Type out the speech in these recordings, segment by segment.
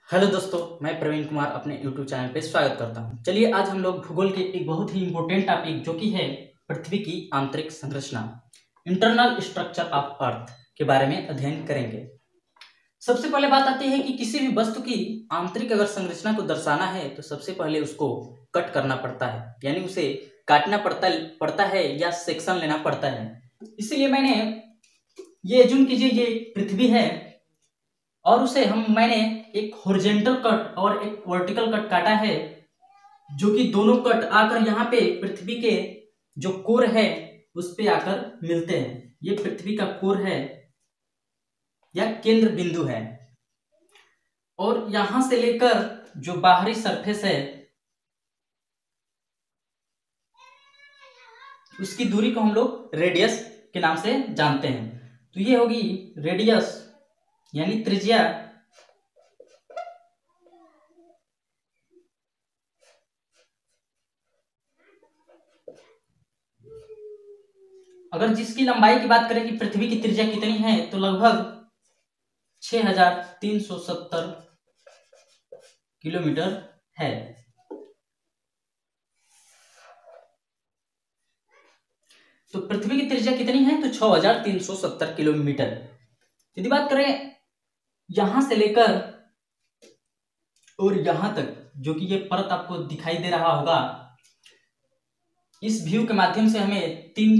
Hello दोस्तों, मैं प्रवीण कुमार अपने YouTube चैनल पे स्वागत करता हूं। चलिए आज हम लोग भूगोल के एक बहुत ही इम्पोर्टेंट टॉपिक जो कि है पृथ्वी की आंतरिक संरचना, इंटरनल स्ट्रक्चर ऑफ अर्थ के बारे में अध्ययन करेंगे। सबसे पहले बात आती है कि किसी भी वस्तु की आंतरिक अगर संरचना को दर्शाना है तो सबसे पहले उसको कट करना पड़ता है, यानी उसे काटना पड़ता है या सेक्शन लेना पड़ता है। इसीलिए ये एज्यूम कीजिए ये पृथ्वी है और उसे मैंने एक हॉरिजॉन्टल कट और एक वर्टिकल कट काटा है, जो कि दोनों कट आकर यहाँ पे पृथ्वी के जो कोर है उस पे आकर मिलते हैं। ये पृथ्वी का कोर है या केंद्र बिंदु है, और यहां से लेकर जो बाहरी सरफेस है उसकी दूरी को हम लोग रेडियस के नाम से जानते हैं। तो ये होगी रेडियस यानी त्रिज्या। अगर जिसकी लंबाई की बात करें कि पृथ्वी की त्रिज्या कितनी है तो लगभग 6370 किलोमीटर है। तो पृथ्वी की त्रिज्या कितनी है तो 6370 किलोमीटर। यदि बात करें यहां से लेकर और यहां तक, जो कि ये परत आपको दिखाई दे रहा होगा, इस व्यू के माध्यम से हमें 3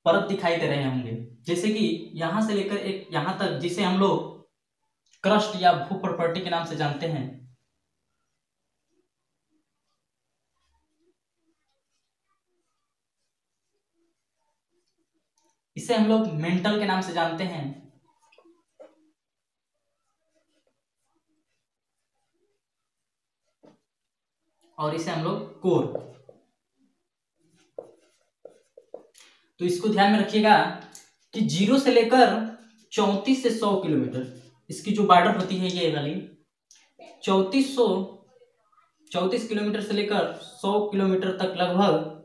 परत दिखाई दे रहे होंगे। जैसे कि यहां से लेकर एक यहां तक, जिसे हम लोग क्रस्ट या भू प्रॉपर्टी के नाम से जानते हैं। इसे हम लोग मेंटल के नाम से जानते हैं, और इसे हम लोग कोर। तो इसको ध्यान में रखिएगा कि 0 से लेकर 34 से 100 किलोमीटर इसकी जो बॉर्डर होती है, ये वाली 34 किलोमीटर से लेकर 100 किलोमीटर तक लगभग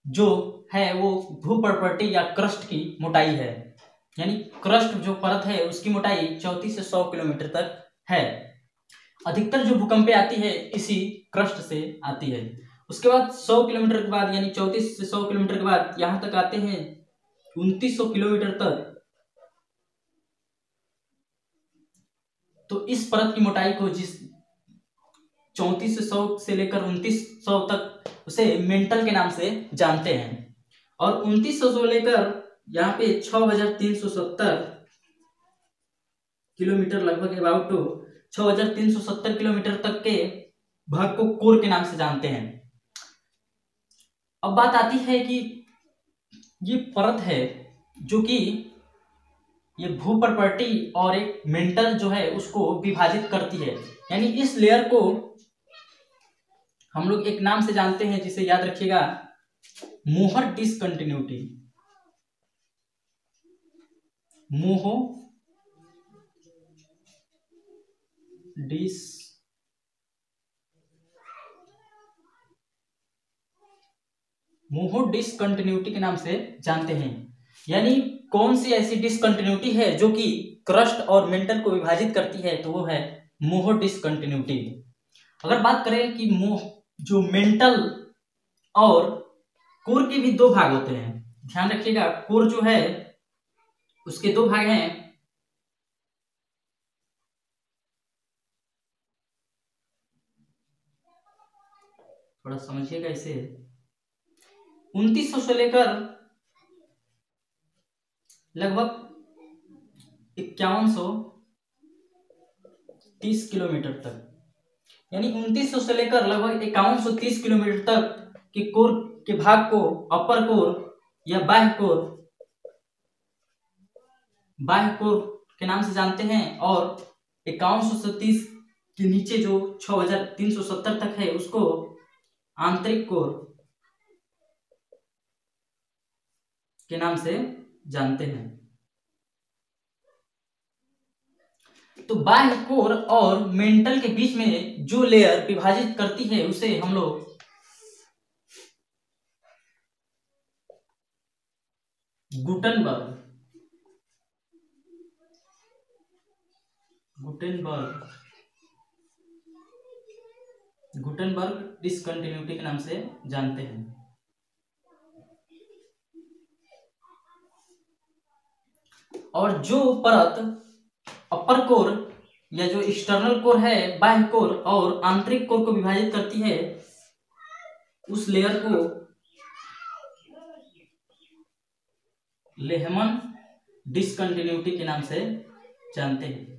जो है वो भू प्रॉपर्टी या क्रस्ट की मोटाई है। यानी क्रस्ट जो परत है उसकी मोटाई 34 से 100 किलोमीटर तक है। अधिकतर जो भूकंपें आती है इसी क्रस्ट से आती है। उसके बाद 100 किलोमीटर के बाद, यानी 34 से 100 किलोमीटर के बाद यहां तक आते हैं 2900 किलोमीटर तक। तो इस परत की मोटाई को, जिस 34 से 100 से लेकर 2900 तक, उसे मेंटल के नाम से जानते हैं। और 2900 से लेकर यहाँ पे 6370 किलोमीटर लगभग अबाउट 6370 किलोमीटर तक के भाग को कोर के नाम से जानते हैं। अब बात आती है कि ये परत है जो कि ये भू प्रॉपर्टी और एक मेंटल जो है उसको विभाजित करती है। यानी इस लेयर को हम लोग एक नाम से जानते हैं जिसे याद रखिएगा, मोहर डिसकंटिन्यूटी। मोहो डिस मोहो डिसकंटिन्यूटी के नाम से जानते हैं। यानी कौन सी ऐसी डिसकंटिन्यूटी है जो कि क्रस्ट और मेंटल को विभाजित करती है, तो वो है मोहो डिसकंटिन्यूटी। अगर बात करें कि जो मेंटल और कोर के भी 2 भाग होते हैं, ध्यान रखिएगा। कोर जो है उसके 2 भाग हैं। थोड़ा समझिएगा इसे। 2900 से लेकर लगभग 5130 किलोमीटर तक, यानी 2900 से लेकर लगभग 5130 किलोमीटर तक के कोर के भाग को अपर कोर या बाह्य कोर के नाम से जानते हैं। और 5130 के नीचे जो 6370 तक है उसको आंतरिक कोर के नाम से जानते हैं। तो बाह्य कोर और मेंटल के बीच में जो लेयर विभाजित करती है उसे हम लोग गुटनबर्ग गुटेनबर्ग गुटेनबर्ग डिसकंटिन्यूटी के नाम से जानते हैं। और जो परत अपर कोर या जो एक्सटर्नल कोर है, बाह्य कोर और आंतरिक कोर को विभाजित करती है, उस लेयर को लेहमन डिसकंटिन्यूटी के नाम से जानते हैं।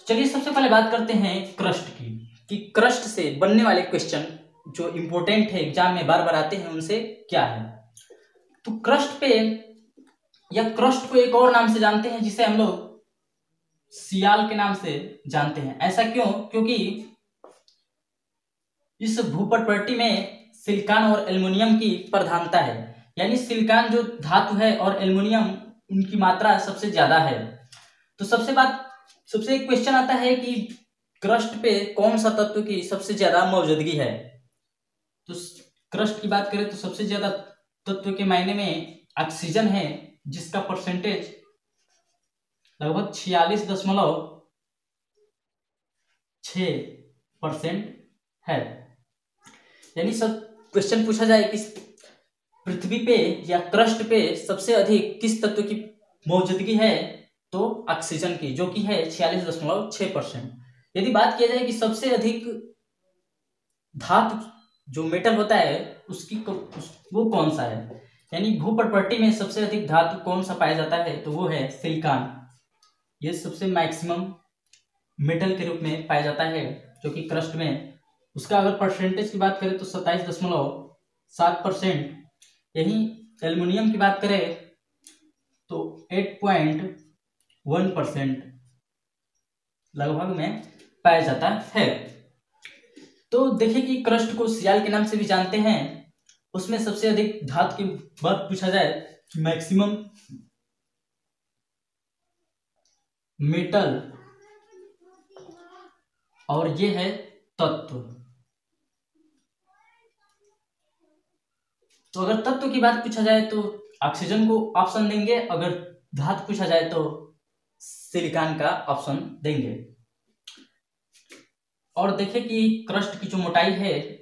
चलिए सबसे पहले बात करते हैं क्रस्ट की, कि क्रस्ट से बनने वाले क्वेश्चन जो इंपॉर्टेंट है, एग्जाम में बार बार आते हैं, उनसे क्या है। तो क्रस्ट पे या क्रस्ट को एक और नाम से जानते हैं जिसे हम लोग सियाल के नाम से जानते हैं। ऐसा क्यों? क्योंकि इस भूप्रकृति में सिलिकॉन और एल्युमिनियम की प्रधानता है, यानी सिलिकॉन जो धातु है और एल्युमिनियम उनकी मात्रा सबसे ज्यादा है। तो सबसे एक क्वेश्चन आता है कि क्रस्ट पे कौन सा तत्व की सबसे ज्यादा मौजूदगी है। तो क्रस्ट की बात करें तो सबसे ज्यादा तत्व के मायने में ऑक्सीजन है, जिसका परसेंटेज लगभग 46.6% है। यानी सब क्वेश्चन पूछा जाए कि पृथ्वी पे या क्रस्ट पे सबसे अधिक किस तत्व की मौजूदगी है, तो ऑक्सीजन की, जो कि है 46.6%। यदि बात किया जाए कि सबसे अधिक धातु जो मेटल होता है वो कौन सा है, यानी भूप्रकृति में सबसे अधिक धातु कौन सा पाया जाता है, तो वो है सिलिकॉन। ये सबसे मैक्सिमम मेटल के रूप में पाया जाता है, जो कि क्रस्ट में। उसका अगर परसेंटेज की बात करें तो 27.7%। यही एल्युमिनियम की बात करें तो 8.1% लगभग में पाया जाता है। तो देखिए कि क्रस्ट को सियाल के नाम से भी जानते हैं। उसमें सबसे अधिक धातु की बात पूछा जाए, मैक्सिमम मेटल, और ये है तत्व। तो अगर तत्व की बात पूछा जाए तो ऑक्सीजन को ऑप्शन देंगे, अगर धातु पूछा जाए तो सिलिकॉन का ऑप्शन देंगे। और देखें कि क्रस्ट की जो मोटाई है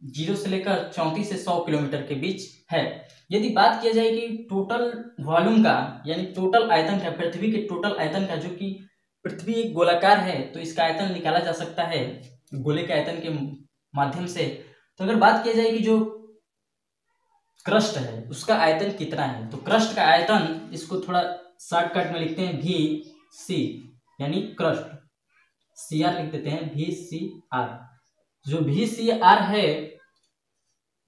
0 से लेकर 34 से 100 किलोमीटर के बीच है। यदि बात किया जाए कि टोटल वॉल्यूम का, यानी टोटल आयतन का, पृथ्वी के टोटल आयतन का, जो कि पृथ्वी एक गोलाकार है तो इसका आयतन निकाला जा सकता है गोले के आयतन के माध्यम से। तो अगर बात किया जाए कि जो क्रस्ट है उसका आयतन कितना है, तो क्रस्ट का आयतन, इसको थोड़ा शॉर्टकट में लिखते हैं VC, यानी क्रस्ट, CR लिख देते हैं, VCR। जो VCR है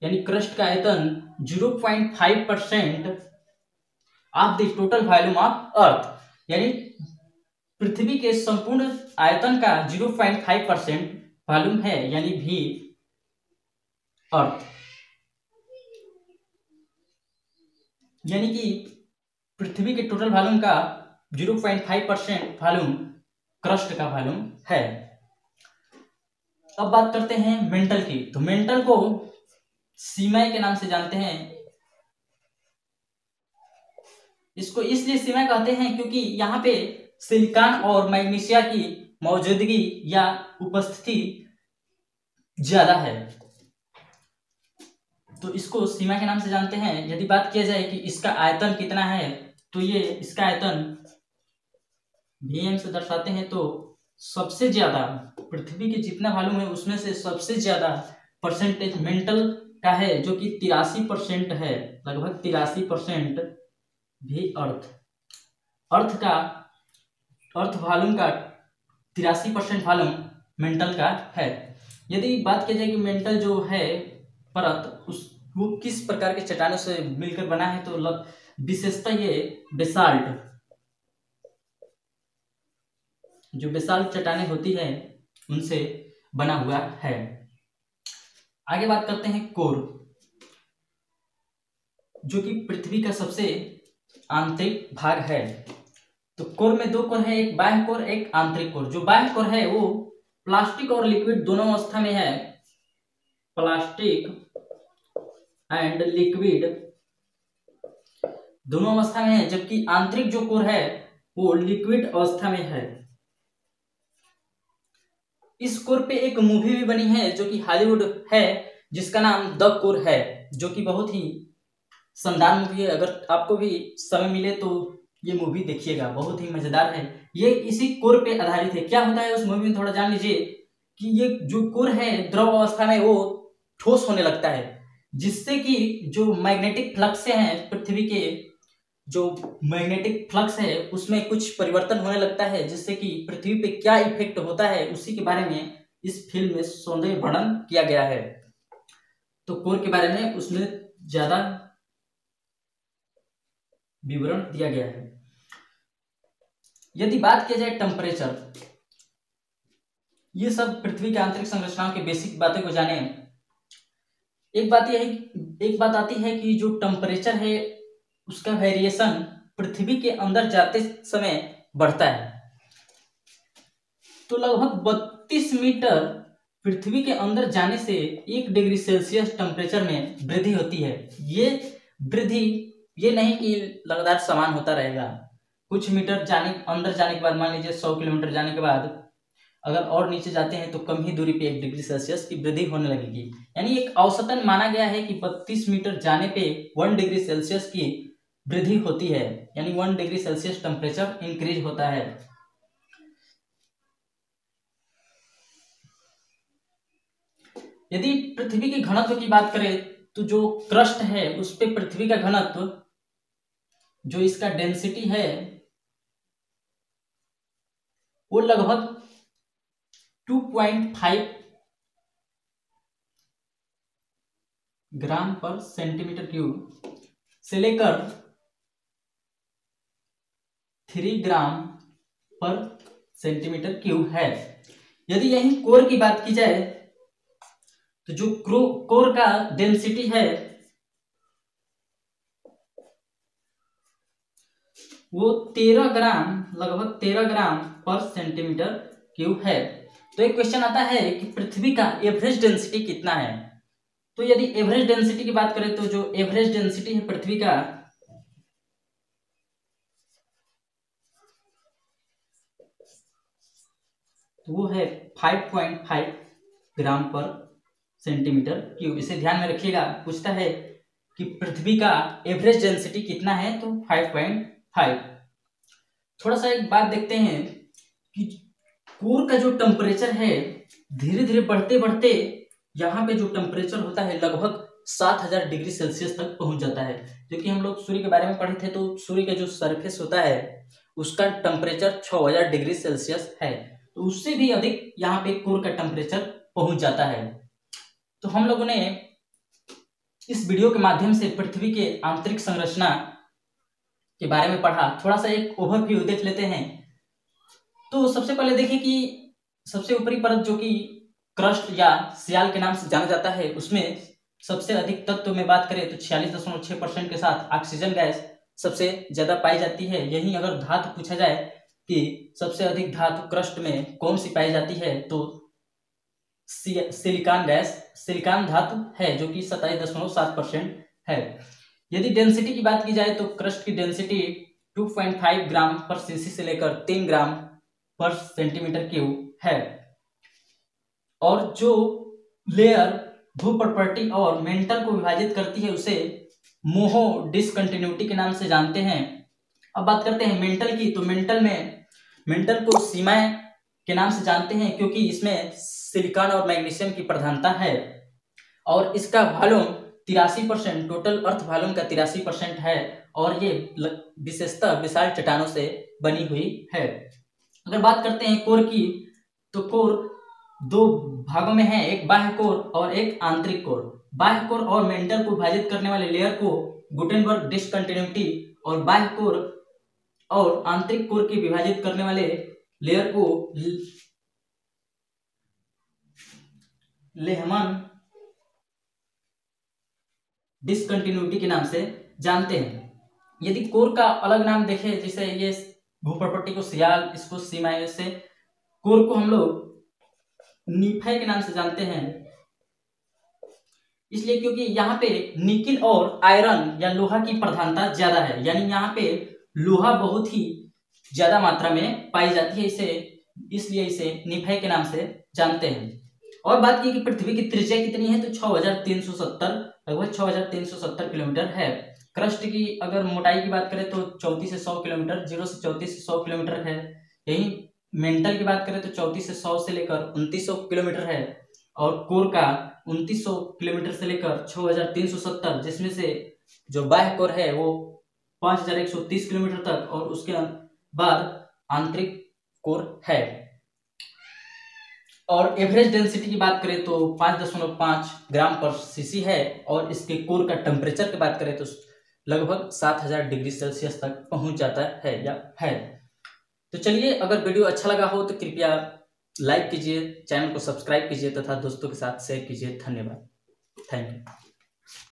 यानी क्रस्ट का आयतन 0.5% of the total volume of earth, यानी पृथ्वी के संपूर्ण आयतन का 0.5% वॉल्यूम है, यानी V अर्थ। यानी कि पृथ्वी के टोटल वॉल्यूम का 0.5% वॉल्यूम क्रस्ट का वॉल्यूम है। अब बात करते हैं मेंटल की। तो मेंटल को सीमय के नाम से जानते हैं। इसको इसलिए सीमय कहते हैं क्योंकि यहाँ पे सिलिकॉन और मैग्नीशिया की मौजूदगी या उपस्थिति ज्यादा है, तो इसको सीमा के नाम से जानते हैं। यदि बात किया जाए कि इसका आयतन कितना है, तो ये इसका आयतन Vm से दर्शाते हैं। तो सबसे ज्यादा पृथ्वी के जितना वॉल्यूम है उसमें से सबसे ज्यादा परसेंटेज मेंटल का है, जो कि 83% है, लगभग 83% भी अर्थ वॉल्यूम का 83% वॉल्यूम मेंटल का है। यदि बात की जाए कि मेंटल जो है परत वो किस प्रकार के चट्टानों से मिलकर बना है, तो विशेषता ये बेसाल्ट, जो बेसाल्ट चट्टानें होती है उनसे बना हुआ है। आगे बात करते हैं कोर, जो कि पृथ्वी का सबसे आंतरिक भाग है। तो कोर में 2 कोर है, एक बाह्य कोर, एक आंतरिक कोर। जो बाह्य कोर है वो प्लास्टिक और लिक्विड दोनों अवस्था में है, प्लास्टिक एंड लिक्विड दोनों अवस्था में है, जबकि आंतरिक जो कोर है वो लिक्विड अवस्था में है। इस कोर पे एक मूवी भी बनी है जो कि हॉलीवुड है, जिसका नाम द कोर है, जो कि बहुत ही शानदार मूवी है। अगर आपको भी समय मिले तो ये मूवी देखिएगा, बहुत ही मजेदार है। ये इसी कोर पे आधारित है। क्या होता है उस मूवी में थोड़ा जान लीजिए कि ये जो कोर है द्रव अवस्था में वो ठोस होने लगता है, जिससे कि जो मैग्नेटिक फ्लक्स हैं पृथ्वी के, जो मैग्नेटिक फ्लक्स है उसमें कुछ परिवर्तन होने लगता है, जिससे कि पृथ्वी पे क्या इफेक्ट होता है उसी के बारे में इस फिल्म में सौंदर्य वर्णन किया गया है। तो कोर के बारे में उसमें ज्यादा विवरण दिया गया है। यदि बात किया जाए टेम्परेचर, ये सब पृथ्वी के आंतरिक संरचनाओं की बेसिक बातें को जाने। एक बात आती है कि जो टेम्परेचर है उसका वेरिएशन पृथ्वी के अंदर जाते समय बढ़ता है। तो लगभग 32 मीटर पृथ्वी के अंदर जाने से 1 डिग्री सेल्सियस टेम्परेचर में वृद्धि होती है। ये वृद्धि ये नहीं कि लगातार समान होता रहेगा। कुछ मीटर अंदर जाने के बाद, मान लीजिए 100 किलोमीटर जाने के बाद अगर और नीचे जाते हैं तो कम ही दूरी पे 1 डिग्री सेल्सियस की वृद्धि होने लगेगी। यानी एक औसतन माना गया है कि 32 मीटर जाने पे 1 डिग्री सेल्सियस की वृद्धि होती है, यानी 1 डिग्री सेल्सियस टेम्परेचर इंक्रीज होता है। यदि पृथ्वी के घनत्व की बात करें तो जो क्रस्ट है उस पे पृथ्वी का घनत्व, जो इसका डेंसिटी है वो लगभग 2.5 ग्राम पर सेंटीमीटर क्यूब से लेकर 3 ग्राम पर सेंटीमीटर क्यूब है। यदि यही कोर की बात की जाए तो जो कोर का डेंसिटी है वो 13 ग्राम, लगभग 13 ग्राम पर सेंटीमीटर क्यूब है। तो एक क्वेश्चन आता है कि पृथ्वी का एवरेज डेंसिटी कितना है। तो यदि एवरेज डेंसिटी की बात करें तो जो एवरेज डेंसिटी है पृथ्वी का तो वो है 5.5 ग्राम पर सेंटीमीटर क्यूब। इसे ध्यान में रखिएगा, पूछता है कि पृथ्वी का एवरेज डेंसिटी कितना है तो 5.5। थोड़ा सा एक बात देखते हैं कि कोर का जो टेम्परेचर है धीरे धीरे बढ़ते बढ़ते यहाँ पे जो टेम्परेचर होता है लगभग 7000 डिग्री सेल्सियस तक पहुंच जाता है। क्योंकि हम लोग सूर्य के बारे में पढ़े थे तो सूर्य का जो सरफेस होता है उसका टेम्परेचर 6000 डिग्री सेल्सियस है, तो उससे भी अधिक यहाँ पे कोर का टेम्परेचर पहुंच जाता है। तो हम लोगों ने इस वीडियो के माध्यम से पृथ्वी के आंतरिक संरचना के बारे में पढ़ा। थोड़ा सा एक ओवरव्यू देख लेते हैं। तो सबसे पहले देखें कि सबसे ऊपरी परत जो कि क्रस्ट या सियाल के नाम से जाना जाता है, उसमें सबसे अधिक तत्व में बात करें तो 46.6% के साथ ऑक्सीजन गैस सबसे ज्यादा पाई जाती है। यही अगर धातु पूछा जाए कि सबसे अधिक धातु क्रस्ट में कौन सी पाई जाती है तो सिलिकॉन गैस, सिलिकॉन धातु है जो कि 27.7% है। यदि डेंसिटी की बात की जाए तो क्रस्ट की डेंसिटी 2.5 ग्राम पर सीसी से लेकर 3 ग्राम पर सेंटीमीटर क्यूब है। और जो लेयर भूप्रॉपर्टी और मेंटल को विभाजित करती है उसे मोहो डिसकंटिन्यूटी के नाम से जानते हैं। अब बात करते हैं मेंटल की, तो मेंटल को सीमाएं के नाम से जानते हैं क्योंकि इसमें सिलिकॉन और मैग्नीशियम की प्रधानता है और इसका वॉल्यूम 83%, टोटल अर्थ वॉल्यूम का 83% है और ये विशेषतः विशाल चट्टानों से बनी हुई है। अगर बात करते हैं कोर की तो कोर 2 भागों में है, एक बाह्य कोर और एक आंतरिक कोर। बाह्य कोर और मेंटल को विभाजित करने वाले लेयर को गुटेनबर्ग डिसकंटिन्यूटी और बाह्य कोर और आंतरिक कोर की विभाजित करने वाले लेयर को लेहमन डिसकंटिन्यूटी के नाम से जानते हैं। यदि कोर का अलग नाम देखें, जैसे ये भूप्रॉपर्टी को सियाल, इसको सीमाएं, से कोर को हम लोग नीफे के नाम से जानते हैं। इसलिए क्योंकि यहाँ पे निकिल और आयरन या लोहा की प्रधानता ज्यादा है, यानी यहाँ पे लोहा बहुत ही ज्यादा मात्रा में पाई जाती है, इसलिए इसे निफाई के नाम से जानते हैं। और बात की कि पृथ्वी की त्रिज्या कितनी है, तो 6370, लगभग 6370 किलोमीटर है। क्रस्ट की अगर मोटाई की बात करें तो 34 से 100 किलोमीटर, 0 से 34 से 100 किलोमीटर है। यही मेंटल की बात करें तो 34 से 100 से लेकर 2900 किलोमीटर है। और कोर का 2900 किलोमीटर से लेकर 6370, जिसमें से जो बाह्य कोर है वो 5130 किलोमीटर तक, और उसके बाद आंतरिक कोर है। और एवरेज डेंसिटी की बात करें तो 5.5 ग्राम पर सीसी है। और इसके कोर का टेम्परेचर की बात करें तो लगभग 7000 डिग्री सेल्सियस तक पहुंच जाता है या है। तो चलिए, अगर वीडियो अच्छा लगा हो तो कृपया लाइक कीजिए, चैनल को सब्सक्राइब कीजिए तथा दोस्तों के साथ शेयर कीजिए। धन्यवाद। Thank you.